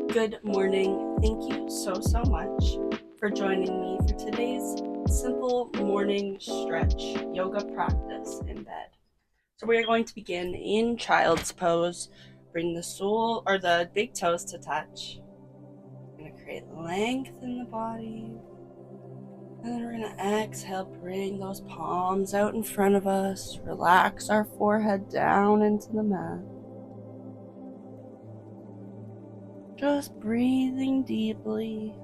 Good morning. Thank you so much for joining me for today's simple morning stretch yoga practice in bed. So we are going to begin in child's pose. Bring the big toes to touch. We're going to create length in the body. And then we're going to exhale, bring those palms out in front of us. Relax our forehead down into the mat. Just breathing deeply.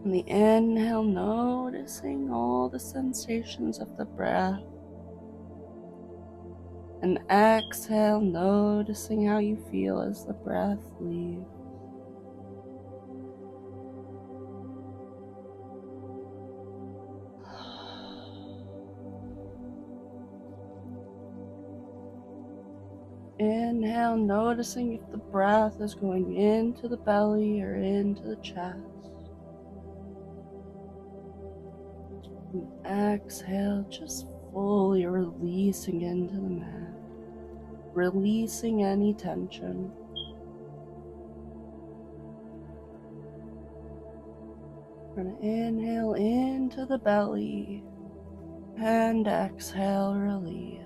On the inhale, noticing all the sensations of the breath. And exhale, noticing how you feel as the breath leaves. Inhale, noticing if the breath is going into the belly or into the chest. And exhale, just fully releasing into the mat, releasing any tension. We're going to inhale into the belly and exhale, release.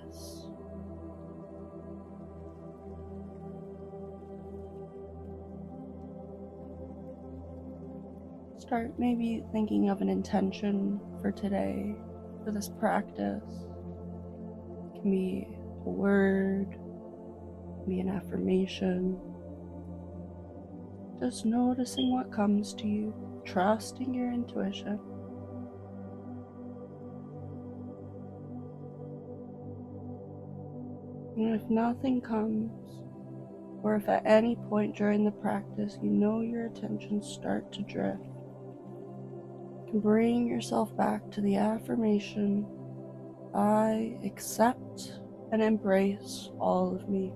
Start maybe thinking of an intention for today, for this practice. It can be a word, it can be an affirmation. Just noticing what comes to you, trusting your intuition. And if nothing comes, or if at any point during the practice you know your attention start to drift, you can bring yourself back to the affirmation, I accept and embrace all of me.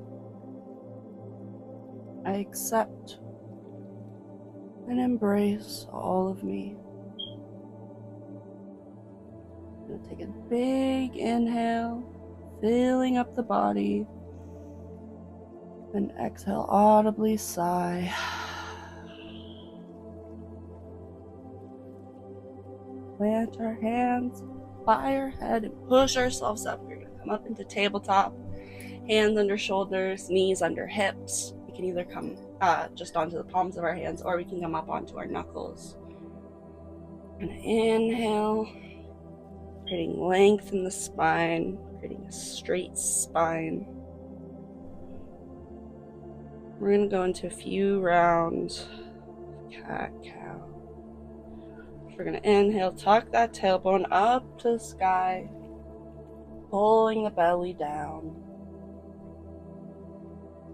I accept and embrace all of me. I'm going to take a big inhale, filling up the body, and exhale, audibly sigh. Plant our hands by our head and push ourselves up. We're going to come up into tabletop, hands under shoulders, knees under hips. We can either come just onto the palms of our hands, or we can come up onto our knuckles. We're going to inhale, creating length in the spine, creating a straight spine. We're going to go into a few rounds of cat-cow. We're going to inhale, tuck that tailbone up to the sky, pulling the belly down.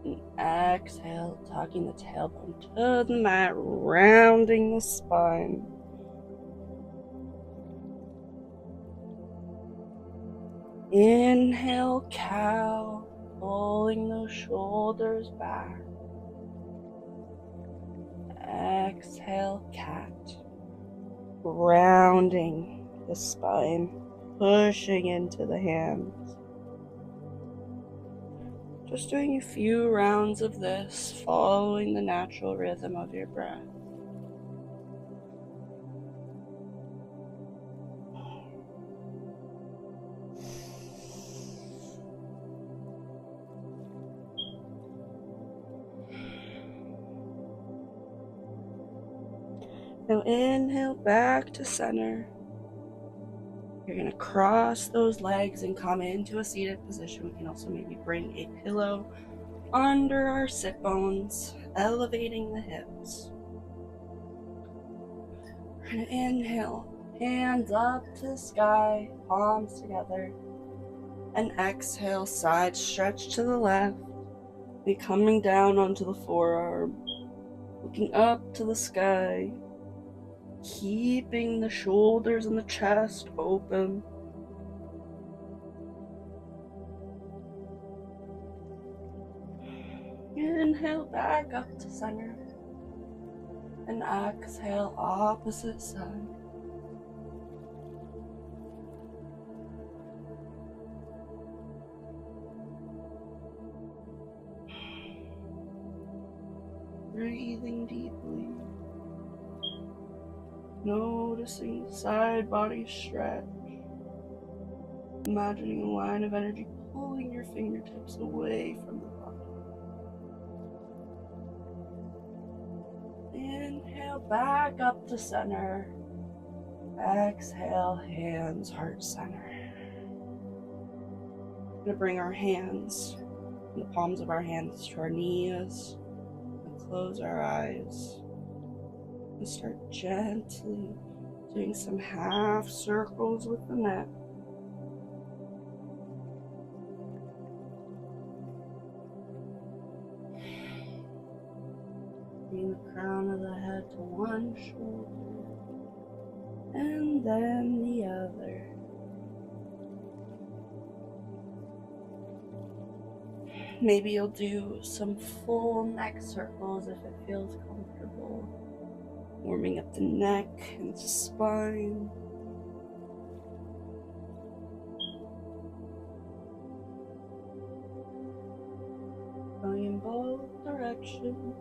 And exhale, tucking the tailbone to the mat, rounding the spine. Inhale, cow, pulling those shoulders back. Exhale, cat, rounding the spine, pushing into the hands. Just doing a few rounds of this, following the natural rhythm of your breath. Now inhale back to center. You're going to cross those legs and come into a seated position. We can also maybe bring a pillow under our sit bones, elevating the hips. We're going to inhale, hands up to the sky, palms together. And exhale, side stretch to the left. Be coming down onto the forearm, looking up to the sky, keeping the shoulders and the chest open. Inhale back up to center. And exhale, opposite side. Breathing deeply. Noticing the side body stretch. Imagining a line of energy pulling your fingertips away from the body. Inhale back up to center. Exhale, hands, heart center. We're going to bring our hands, the palms of our hands to our knees, and close our eyes. And start gently doing some half circles with the neck. Bring the crown of the head to one shoulder and then the other. Maybe you'll do some full neck circles if it feels comfortable. Warming up the neck and the spine. Going in both directions.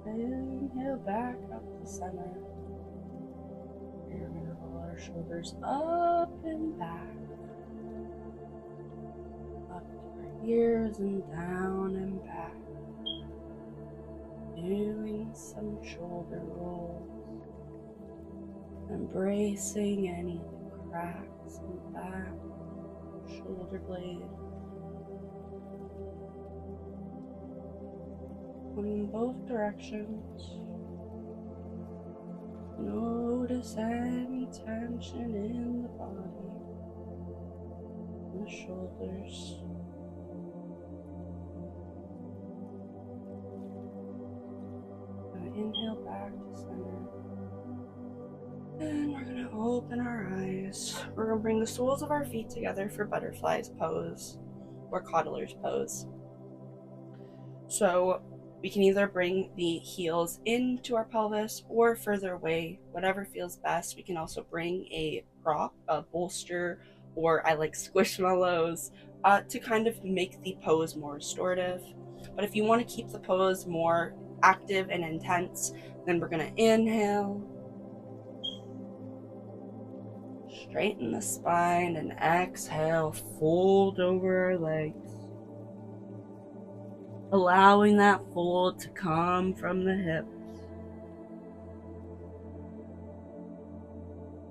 Inhale back up to center. We're going to roll our shoulders up and back. Up to our ears and down and back. Doing some shoulder rolls. Embracing any cracks in the back, shoulder blade. Going in both directions. Notice any tension in the body, in the shoulders. Inhale back to center. And we're going to open our eyes. We're going to bring the soles of our feet together for butterflies pose or coddler's pose. So we can either bring the heels into our pelvis or further away, whatever feels best. We can also bring a prop, a bolster, or I like squishmallows to kind of make the pose more restorative. But if you want to keep the pose more active and intense, then we're going to inhale, straighten the spine, and exhale, fold over our legs. Allowing that fold to come from the hips.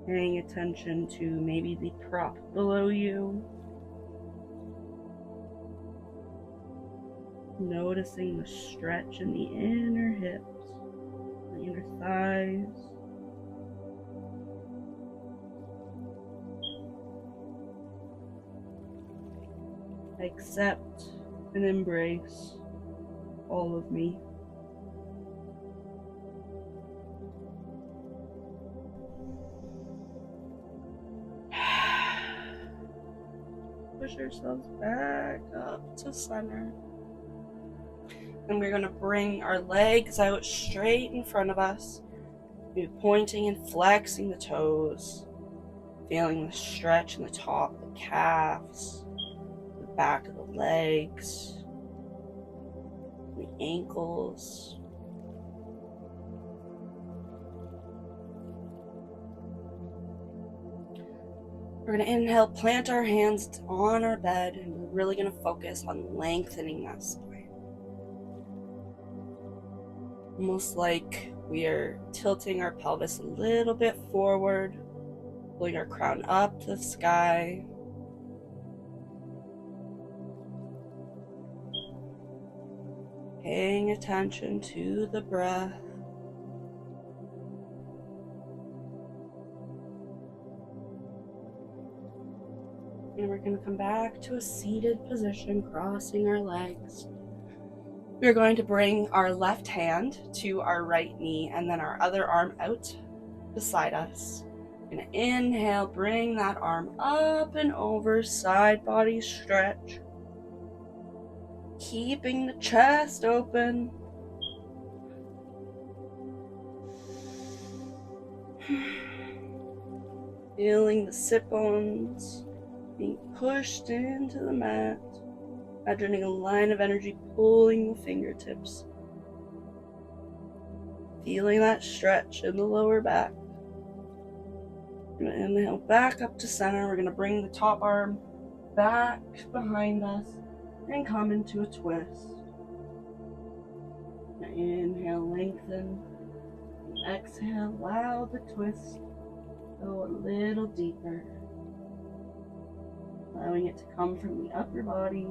Paying attention to maybe the prop below you. Noticing the stretch in the inner hips, the inner thighs. Accept and embrace all of me. Push ourselves back up to center. And we're going to bring our legs out straight in front of us. We're pointing and flexing the toes. Feeling the stretch in the top of the calves, the back of the legs, the ankles. We're going to inhale, plant our hands on our bed, and we're really going to focus on lengthening that spine. Almost like we are tilting our pelvis a little bit forward, pulling our crown up to the sky. Paying attention to the breath. And we're going to come back to a seated position, crossing our legs. We're going to bring our left hand to our right knee and then our other arm out beside us. We're going to inhale, bring that arm up and over, side body stretch. Keeping the chest open. Feeling the sit bones being pushed into the mat. Imagining a line of energy pulling the fingertips. Feeling that stretch in the lower back. We're going to inhale back up to center. We're going to bring the top arm back behind us and come into a twist. Inhale, lengthen. Exhale, allow the twist go a little deeper. Allowing it to come from the upper body.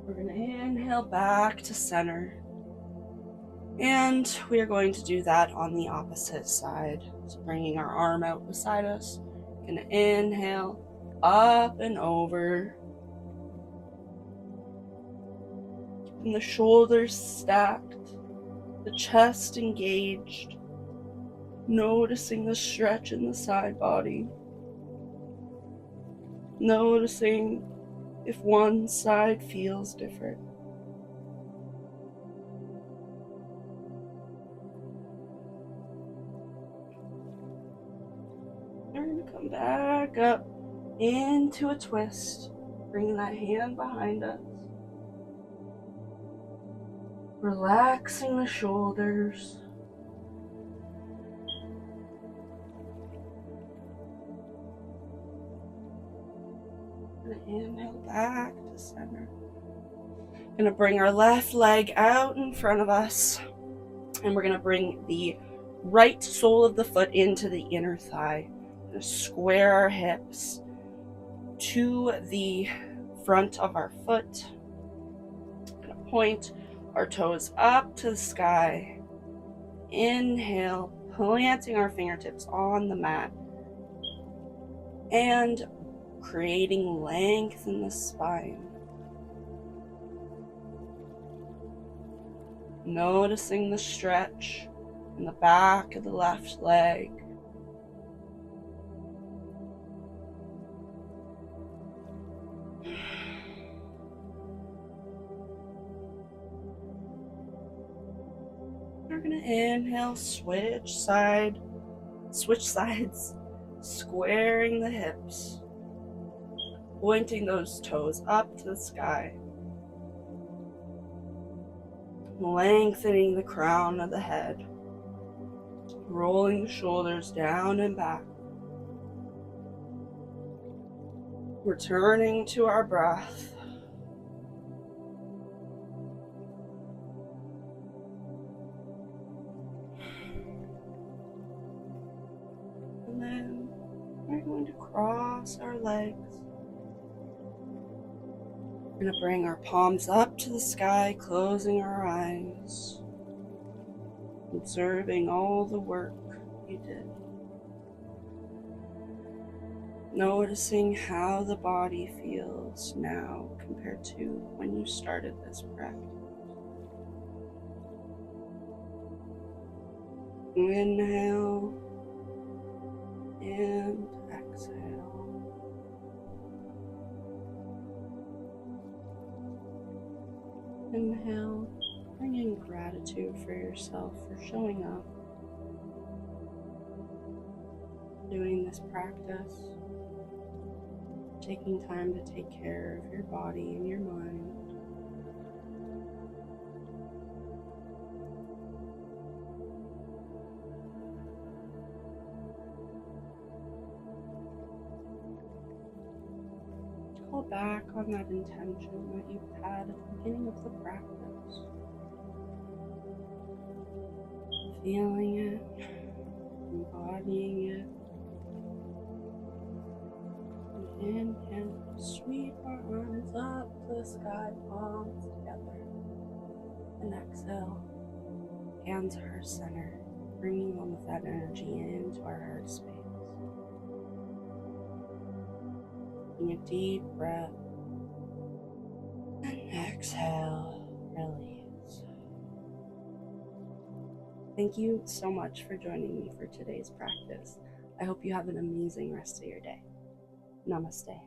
We're going to inhale back to center. And we are going to do that on the opposite side. So bringing our arm out beside us. Going to inhale up and over. Keeping the shoulders stacked. The chest engaged. Noticing the stretch in the side body. Noticing if one side feels different. We're going to come back up into a twist. Bringing that hand behind us. Relaxing the shoulders. Inhale back to center. Gonna bring our left leg out in front of us, and we're gonna bring the right sole of the foot into the inner thigh. Gonna square our hips to the front of our foot. Gonna point our toes up to the sky. Inhale, planting our fingertips on the mat and creating length in the spine. Noticing the stretch in the back of the left leg. We're gonna inhale, switch sides, squaring the hips. Pointing those toes up to the sky. Lengthening the crown of the head. Rolling the shoulders down and back. Returning to our breath. And then we're going to cross our legs. We're going to bring our palms up to the sky, closing our eyes, observing all the work you did. Noticing how the body feels now compared to when you started this practice. Inhale and exhale. Inhale, bring in gratitude for yourself for showing up, doing this practice, taking time to take care of your body and your mind. Call back on that intention that you had at the beginning of the practice. Feeling it, embodying it. And inhale, sweep our arms up to the sky, palms together. And exhale, hands to our center, bringing all of that energy into our heart space. Taking a deep breath, and exhale, release. Thank you so much for joining me for today's practice. I hope you have an amazing rest of your day. Namaste.